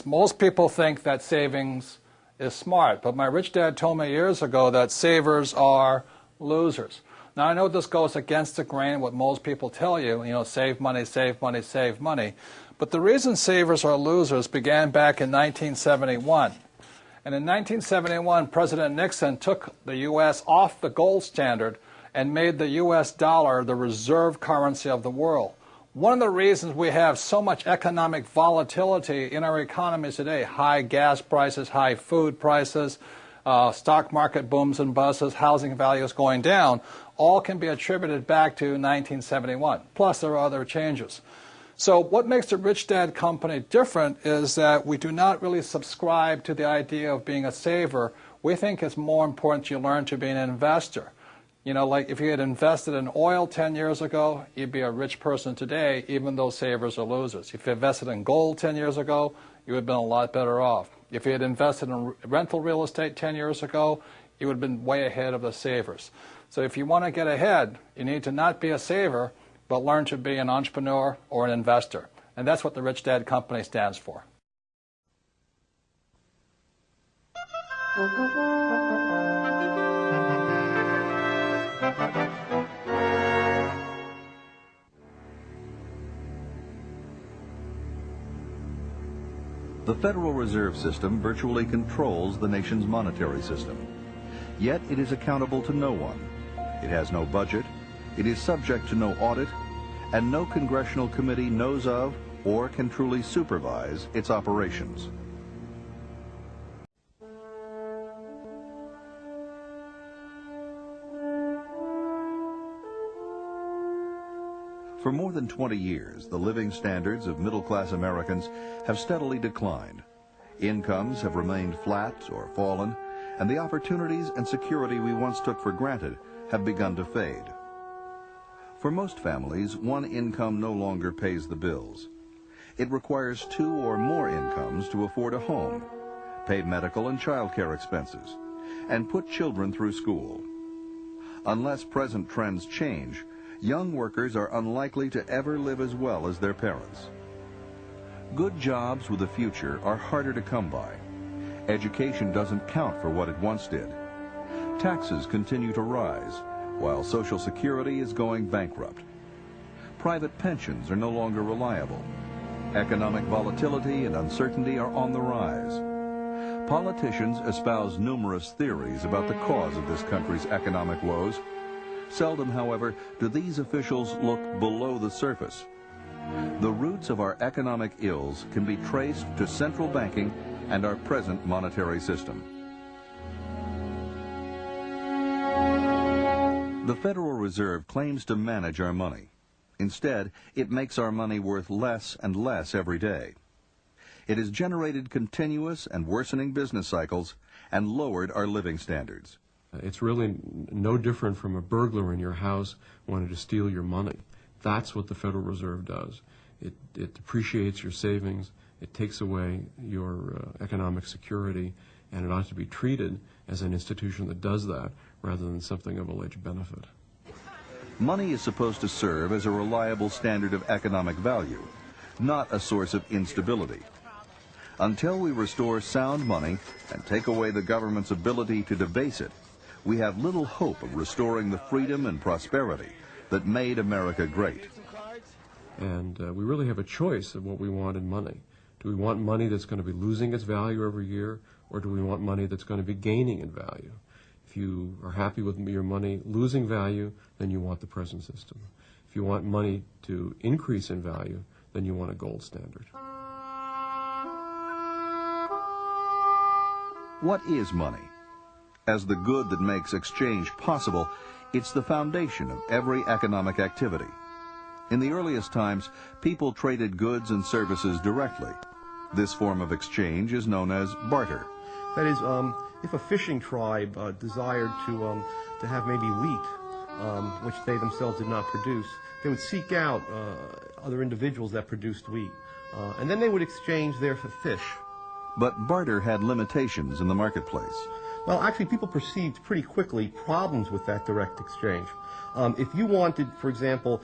is most people think that savings is smart, but my rich dad told me years ago that savers are losers. Now, I know this goes against the grain what most people tell you, save money, save money, save money. But the reason savers are losers began back in 1971. And in 1971, President Nixon took the U.S. off the gold standard and made the U.S. dollar the reserve currency of the world. One of the reasons we have so much economic volatility in our economies today, high gas prices, high food prices, stock market booms and busts, housing values going down, all can be attributed back to 1971. Plus, there are other changes. So what makes the Rich Dad Company different is that we do not really subscribe to the idea of being a saver. We think it's more important you learn to be an investor. Like if you had invested in oil 10 years ago, you'd be a rich person today, even though savers are losers. If you invested in gold 10 years ago, you would have been a lot better off. If you had invested in rental real estate 10 years ago, you would have been way ahead of the savers. So if you want to get ahead, you need to not be a saver, but learn to be an entrepreneur or an investor. And that's what the Rich Dad Company stands for. The Federal Reserve System virtually controls the nation's monetary system. Yet it is accountable to no one. It has no budget, it is subject to no audit, and no congressional committee knows of or can truly supervise its operations. For more than 20 years, the living standards of middle-class Americans have steadily declined. Incomes have remained flat or fallen, and the opportunities and security we once took for granted have begun to fade. For most families, one income no longer pays the bills. It requires two or more incomes to afford a home, pay medical and child care expenses, and put children through school. Unless present trends change, young workers are unlikely to ever live as well as their parents. Good jobs with a future are harder to come by. Education doesn't count for what it once did. Taxes continue to rise, while Social Security is going bankrupt. Private pensions are no longer reliable. Economic volatility and uncertainty are on the rise. Politicians espouse numerous theories about the cause of this country's economic woes. Seldom, however, do these officials look below the surface. The roots of our economic ills can be traced to central banking and our present monetary system. The Federal Reserve claims to manage our money. Instead, it makes our money worth less and less every day. It has generated continuous and worsening business cycles and lowered our living standards. It's really no different from a burglar in your house wanting to steal your money. That's what the Federal Reserve does. It depreciates your savings, it takes away your economic security, and it ought to be treated as an institution that does that rather than something of alleged benefit. Money is supposed to serve as a reliable standard of economic value, not a source of instability. Until we restore sound money and take away the government's ability to debase it, we have little hope of restoring the freedom and prosperity that made America great. And we really have a choice of what we want in money. Do we want money that's going to be losing its value every year, or do we want money that's going to be gaining in value? If you are happy with your money losing value, then you want the present system. If you want money to increase in value, then you want a gold standard. What is money? As the good that makes exchange possible, it's the foundation of every economic activity. In the earliest times, people traded goods and services directly. This form of exchange is known as barter. That is, if a fishing tribe desired to have maybe wheat, which they themselves did not produce, they would seek out other individuals that produced wheat, and then they would exchange their fish. But barter had limitations in the marketplace. Well, actually, people perceived pretty quickly problems with that direct exchange. If you wanted, for example,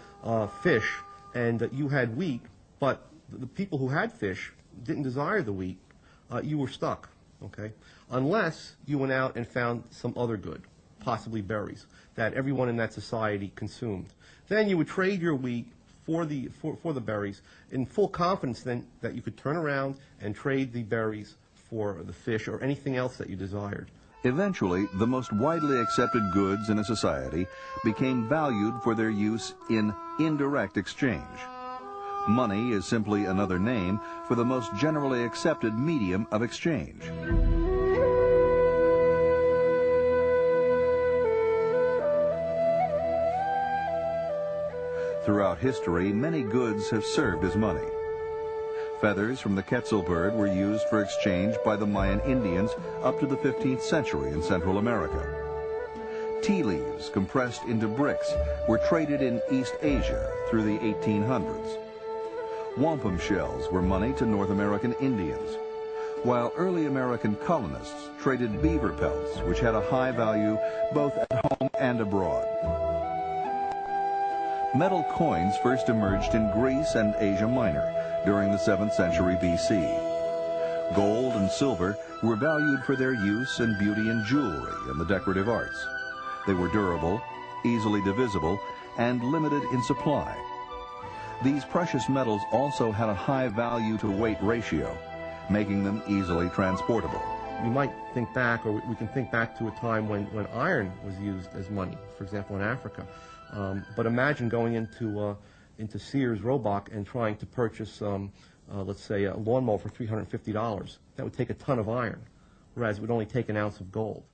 fish, and you had wheat, but the people who had fish didn't desire the wheat, you were stuck, okay? Unless you went out and found some other good, possibly berries, that everyone in that society consumed. Then you would trade your wheat for the berries in full confidence then that you could turn around and trade the berries for the fish or anything else that you desired. Eventually, the most widely accepted goods in a society became valued for their use in indirect exchange. Money is simply another name for the most generally accepted medium of exchange. Throughout history, many goods have served as money. Feathers from the Quetzal bird were used for exchange by the Mayan Indians up to the 15th century in Central America. Tea leaves compressed into bricks were traded in East Asia through the 1800s. Wampum shells were money to North American Indians, while early American colonists traded beaver pelts, which had a high value both at home and abroad. Metal coins first emerged in Greece and Asia Minor during the 7th century BC. Gold and silver were valued for their use in beauty and jewelry and the decorative arts. They were durable, easily divisible, and limited in supply. These precious metals also had a high value-to-weight ratio, making them easily transportable. You might think back, or we can think back to a time when iron was used as money, for example, in Africa. But imagine going into Sears Roebuck and trying to purchase, let's say, a lawnmower for $350. That would take a ton of iron, whereas it would only take an ounce of gold.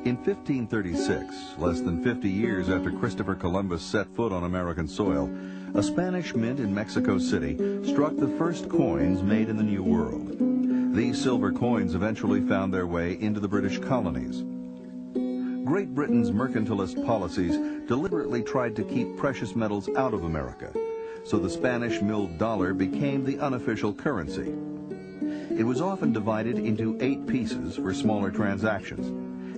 In 1536, less than 50 years after Christopher Columbus set foot on American soil, a Spanish mint in Mexico City struck the first coins made in the New World. These silver coins eventually found their way into the British colonies. Great Britain's mercantilist policies deliberately tried to keep precious metals out of America, so the Spanish milled dollar became the unofficial currency. It was often divided into 8 pieces for smaller transactions,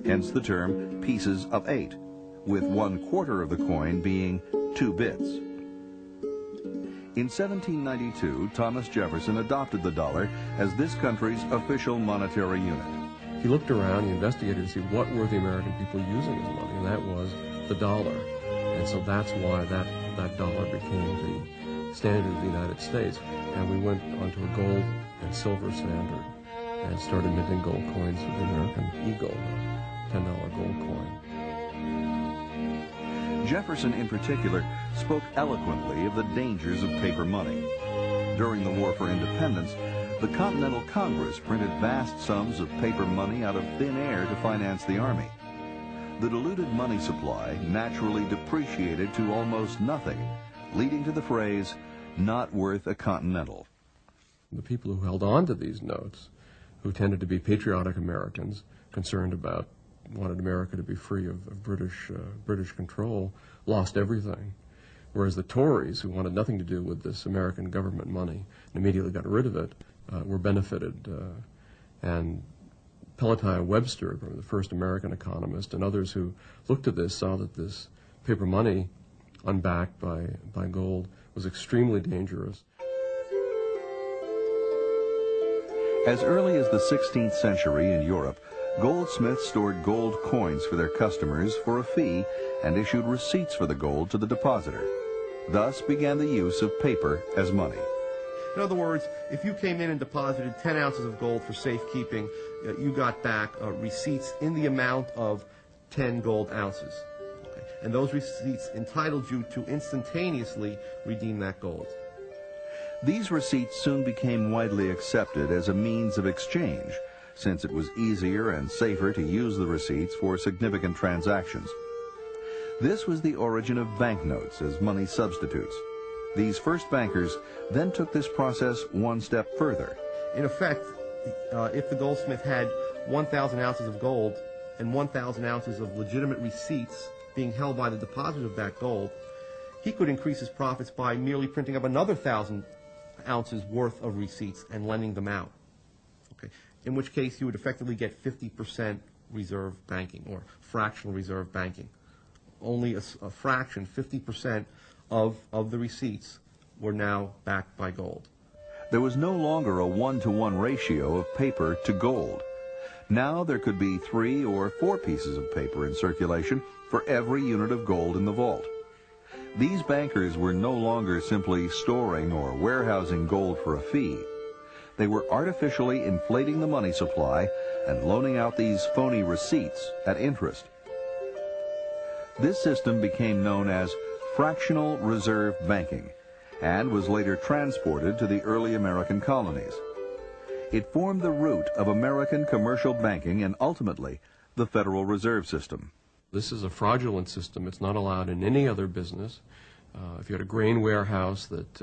hence the term pieces of 8, with 1/4 of the coin being 2 bits. In 1792, Thomas Jefferson adopted the dollar as this country's official monetary unit. He looked around, he investigated to see what were the American people using as money, and that was the dollar. And so that's why that dollar became the standard of the United States. And we went onto a gold and silver standard and started minting gold coins with the American Eagle, $10 gold coin. Jefferson, in particular, spoke eloquently of the dangers of paper money. During the War for Independence, the Continental Congress printed vast sums of paper money out of thin air to finance the Army. The diluted money supply naturally depreciated to almost nothing, leading to the phrase, "not worth a Continental." The people who held on to these notes, who tended to be patriotic Americans, concerned about, wanted America to be free of British control, lost everything. Whereas the Tories, who wanted nothing to do with this American government money and immediately got rid of it, were benefited. And Peloton Webster, the first American economist, and others who looked at this saw that this paper money, unbacked by gold, was extremely dangerous. As early as the 16th century in Europe, goldsmiths stored gold coins for their customers for a fee and issued receipts for the gold to the depositor. Thus began the use of paper as money. In other words, if you came in and deposited 10 ounces of gold for safekeeping, you got back receipts in the amount of 10 gold ounces. Okay? And those receipts entitled you to instantaneously redeem that gold. These receipts soon became widely accepted as a means of exchange, since it was easier and safer to use the receipts for significant transactions. This was the origin of banknotes as money substitutes. These first bankers then took this process one step further. In effect, if the goldsmith had 1,000 ounces of gold and 1,000 ounces of legitimate receipts being held by the depositor of that gold, he could increase his profits by merely printing up another 1,000 ounces worth of receipts and lending them out. Okay. In which case, you would effectively get 50% reserve banking or fractional reserve banking. Only a fraction, 50% of the receipts were now backed by gold. There was no longer a 1-to-1 ratio of paper to gold. Now there could be 3 or 4 pieces of paper in circulation for every unit of gold in the vault. These bankers were no longer simply storing or warehousing gold for a fee. They were artificially inflating the money supply and loaning out these phony receipts at interest. This system became known as fractional reserve banking and was later transported to the early American colonies. It formed the root of American commercial banking and ultimately the Federal Reserve System. This is a fraudulent system. It's not allowed in any other business. If you had a grain warehouse that